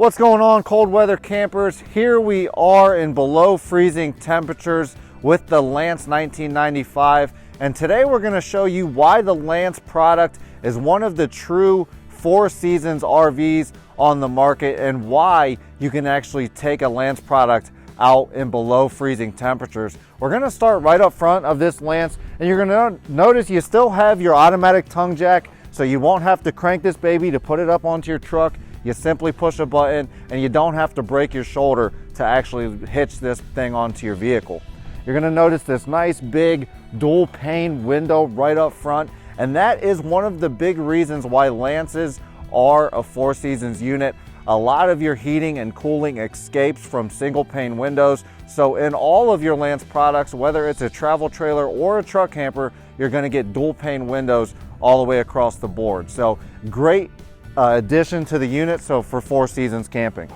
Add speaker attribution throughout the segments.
Speaker 1: What's going on, cold weather campers? Here we are in below freezing temperatures with the Lance 1995, and today we're going to show you why the Lance product is one of the true Four Seasons RVs on the market and why you can actually take a Lance product out in below freezing temperatures. We're going to start right up front of this Lance, and you're going to notice you still have your automatic tongue jack, so you won't have to crank this baby to put it up onto your truck. You simply push a button and you don't have to break your shoulder to actually hitch this thing onto your vehicle. You're going to notice this nice big dual pane window right up front, and that is one of the big reasons why Lances are a Four Seasons unit. A lot of your heating and cooling escapes from single pane windows, so in all of your Lance products, whether it's a travel trailer or a truck camper, you're going to get dual pane windows all the way across the board. So great addition to the unit, so for Four Seasons camping.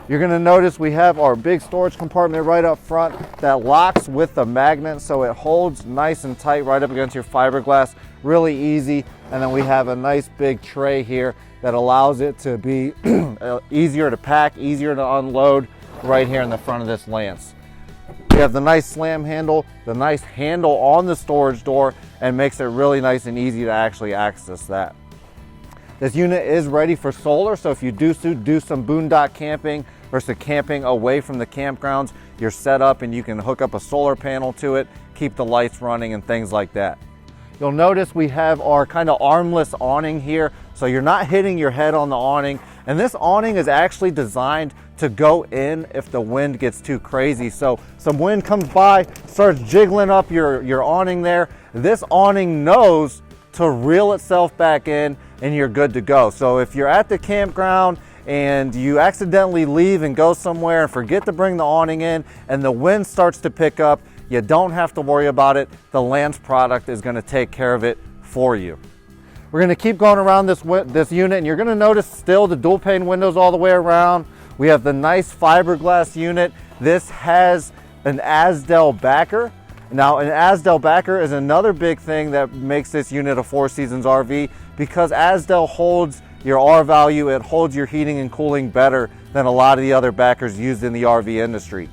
Speaker 1: You're going to notice we have our big storage compartment right up front that locks with the magnet, so it holds nice and tight right up against your fiberglass, really easy. And then we have a nice big tray here that allows it to be easier to pack, easier to unload right here in the front of this Lance. We have the nice slam handle, the nice handle on the storage door, and makes it really nice and easy to actually access that. This unit is ready for solar, so if you do some boondock camping versus camping away from the campgrounds, you're set up and you can hook up a solar panel to it, keep the lights running and things like that. You'll notice we have our kind of armless awning here, so you're not hitting your head on the awning. And this awning is actually designed to go in if the wind gets too crazy. So some wind comes by, starts jiggling up your awning there. This awning knows to reel itself back in and you're good to go. So if you're at the campground and you accidentally leave and go somewhere and forget to bring the awning in and the wind starts to pick up, you don't have to worry about it. The Lance product is going to take care of it for you. We're going to keep going around this unit, and you're going to notice still the dual pane windows all the way around. We have the nice fiberglass unit. This has an Asdel backer. Now, an Asdel backer is another big thing that makes this unit a Four Seasons RV, because Asdel holds your R value, it holds your heating and cooling better than a lot of the other backers used in the RV industry.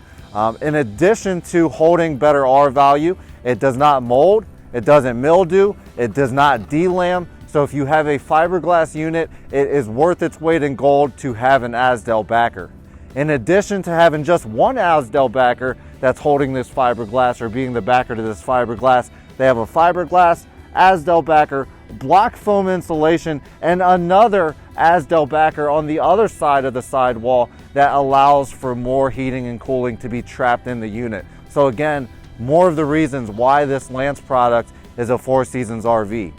Speaker 1: In addition to holding better R value, it does not mold, it doesn't mildew, it does not delam. So if you have a fiberglass unit, it is worth its weight in gold to have an Asdel backer. In addition to having just one Asdel backer that's holding this fiberglass or being the backer to this fiberglass, they have a fiberglass, Asdel backer, block foam insulation, and another Asdel backer on the other side of the sidewall that allows for more heating and cooling to be trapped in the unit. So again, more of the reasons why this Lance product is a Four Seasons RV.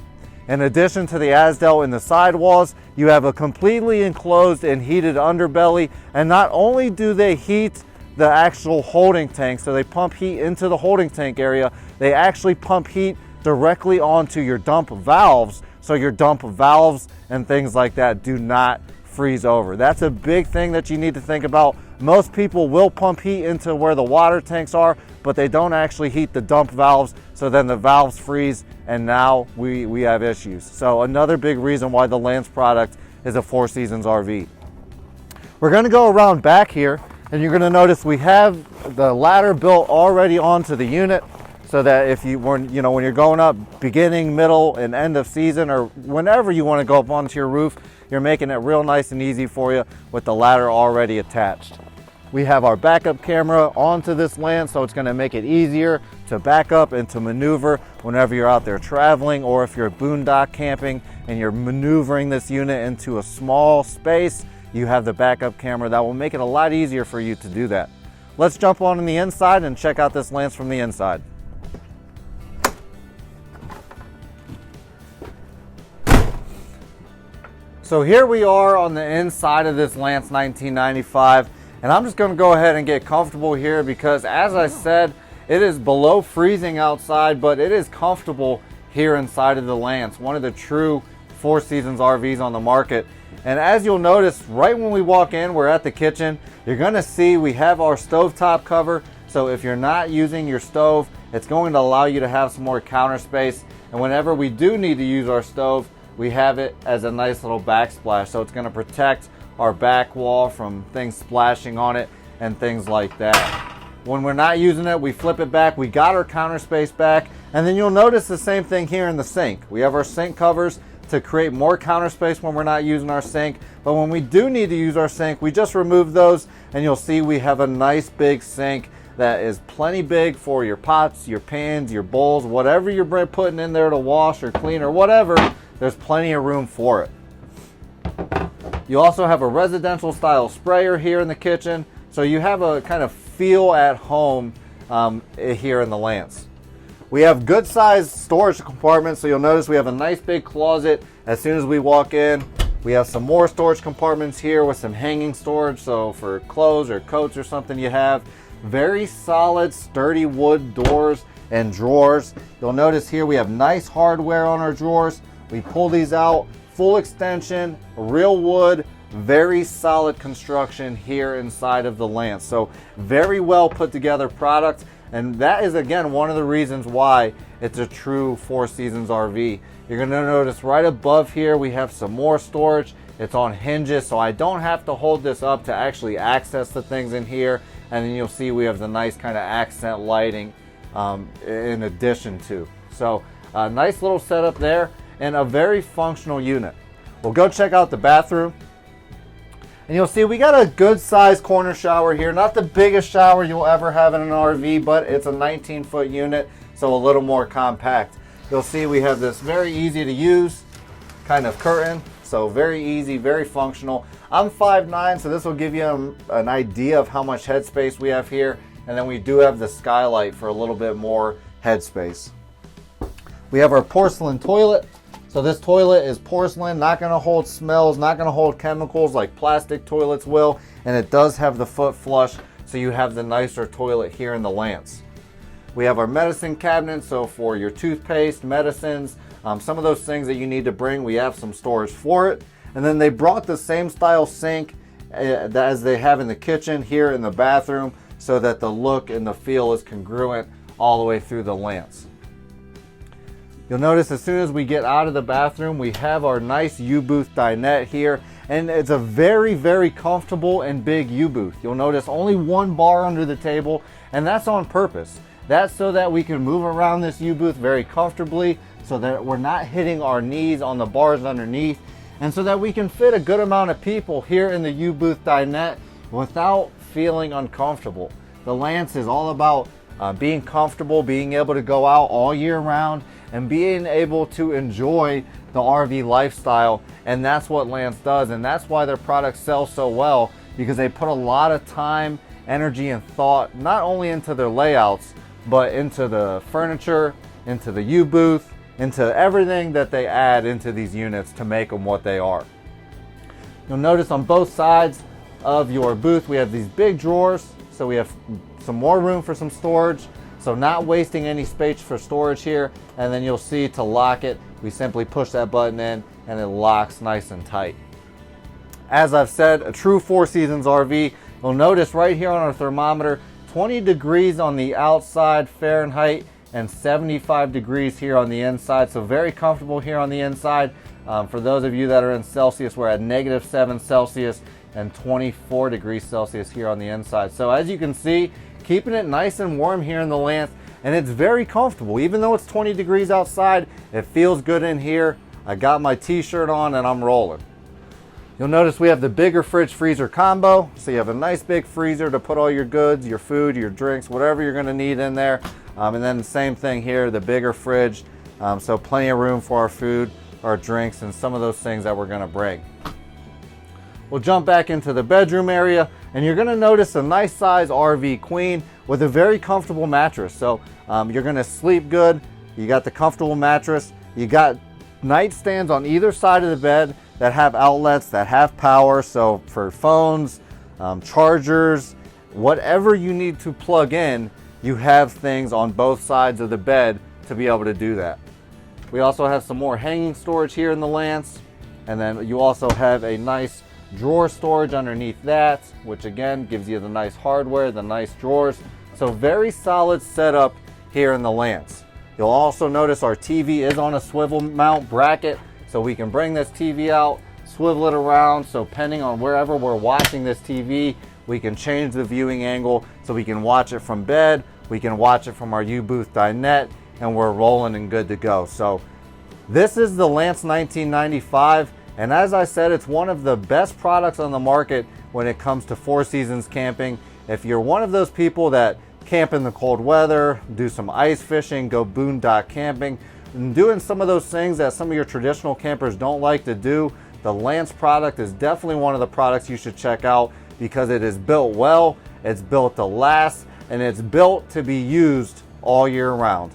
Speaker 1: In addition to the Asdel in the sidewalls, you have a completely enclosed and heated underbelly, and not only do they heat the actual holding tank, so they pump heat into the holding tank area, they actually pump heat directly onto your dump valves, so your dump valves and things like that do not freeze over. That's a big thing that you need to think about. Most people will pump heat into where the water tanks are, but they don't actually heat the dump valves, so then the valves freeze and now we have issues. So another big reason why the Lance product is a Four Seasons RV. We're going to go around back here, and you're going to notice we have the ladder built already onto the unit, so that if when you're going up beginning, middle, and end of season, or whenever you want to go up onto your roof, you're making it real nice and easy for you with the ladder already attached. We have our backup camera onto this Lance, so it's going to make it easier to back up and to maneuver whenever you're out there traveling, or if you're boondock camping and you're maneuvering this unit into a small space, you have the backup camera that will make it a lot easier for you to do that. Let's jump on the inside and check out this Lance from the inside. So here we are on the inside of this Lance 1995, and I'm just going to go ahead and get comfortable here because, as I said, it is below freezing outside, but it is comfortable here inside of the Lance, one of the true Four Seasons RVs on the market. And as you'll notice, right when we walk in, we're at the kitchen. You're going to see we have our stovetop cover, so if you're not using your stove, it's going to allow you to have some more counter space. And whenever we do need to use our stove, we have it as a nice little backsplash, so it's going to protect our back wall from things splashing on it and things like that. When we're not using it, we flip it back. We got our counter space back. And then you'll notice the same thing here in the sink. We have our sink covers to create more counter space when we're not using our sink. But when we do need to use our sink, we just remove those, and you'll see we have a nice big sink that is plenty big for your pots, your pans, your bowls, whatever you're putting in there to wash or clean or whatever, there's plenty of room for it. You also have a residential style sprayer here in the kitchen, so you have a kind of feel at home here in the Lance. We have good sized storage compartments, so you'll notice we have a nice big closet as soon as we walk in. We have some more storage compartments here with some hanging storage, so for clothes or coats or something you have. Very solid, sturdy wood doors and drawers. You'll notice here we have nice hardware on our drawers. We pull these out, full extension, real wood, very solid construction here inside of the Lance. So very well put together product, and that is again one of the reasons why it's a true Four Seasons RV. You're going to notice right above here we have some more storage. It's on hinges, so I don't have to hold this up to actually access the things in here. And then you'll see we have the nice kind of accent lighting in addition to. So a nice little setup there and a very functional unit. We'll go check out the bathroom. And you'll see we got a good sized corner shower here. Not the biggest shower you'll ever have in an RV, but it's a 19-foot unit, so a little more compact. You'll see we have this very easy to use kind of curtain. So very easy, very functional. I'm 5'9", so this will give you an idea of how much headspace we have here. And then we do have the skylight for a little bit more headspace. We have our porcelain toilet. So this toilet is porcelain, not going to hold smells, not going to hold chemicals like plastic toilets will. And it does have the foot flush, so you have the nicer toilet here in the Lance. We have our medicine cabinet, so for your toothpaste, medicines, some of those things that you need to bring, we have some storage for it. And then they brought the same style sink as they have in the kitchen here in the bathroom, so that the look and the feel is congruent all the way through the Lance. You'll notice as soon as we get out of the bathroom, we have our nice U-booth dinette here, and it's a very, very comfortable and big U-booth. You'll notice only one bar under the table, and that's on purpose. That's so that we can move around this U-booth very comfortably, so that we're not hitting our knees on the bars underneath, and so that we can fit a good amount of people here in the U-booth dinette without feeling uncomfortable. The Lance is all about being comfortable, being able to go out all year round, and being able to enjoy the RV lifestyle. And that's what Lance does, and that's why their products sell so well, because they put a lot of time, energy, and thought not only into their layouts, but into the furniture, into the U-booth, into everything that they add into these units to make them what they are. You'll notice on both sides of your booth we have these big drawers, so we have some more room for some storage, so not wasting any space for storage here. And then you'll see to lock it, we simply push that button in and it locks nice and tight. As I've said, a true Four Seasons RV. You'll notice right here on our thermometer, 20 degrees on the outside Fahrenheit and 75 degrees here on the inside. So very comfortable here on the inside. For those of you that are in Celsius, we're at -7 Celsius and 24 degrees Celsius here on the inside. So as you can see, keeping it nice and warm here in the Lance, and it's very comfortable. Even though it's 20 degrees outside, it feels good in here. I got my t-shirt on and I'm rolling. You'll notice we have the bigger fridge freezer combo. So you have a nice big freezer to put all your goods, your food, your drinks, whatever you're gonna need in there. And then the same thing here, the bigger fridge. So plenty of room for our food, our drinks, and some of those things that we're gonna bring. We'll jump back into the bedroom area, and you're gonna notice a nice size RV queen with a very comfortable mattress. So you're gonna sleep good. You got the comfortable mattress. You got nightstands on either side of the bed that have outlets, that have power. So for phones, chargers, whatever you need to plug in, you have things on both sides of the bed to be able to do that. We also have some more hanging storage here in the Lance. And then you also have a nice drawer storage underneath that, which again gives you the nice hardware, the nice drawers. So very solid setup here in the Lance. You'll also notice our TV is on a swivel mount bracket, so we can bring this TV out, swivel it around, so depending on wherever we're watching this TV, we can change the viewing angle so we can watch it from bed, we can watch it from our U-Booth dinette, and we're rolling and good to go. So this is the Lance 1995, and as I said, it's one of the best products on the market when it comes to Four Seasons camping. If you're one of those people that camp in the cold weather, do some ice fishing, go boondock camping, and doing some of those things that some of your traditional campers don't like to do, the Lance product is definitely one of the products you should check out because it is built well, it's built to last, and it's built to be used all year round.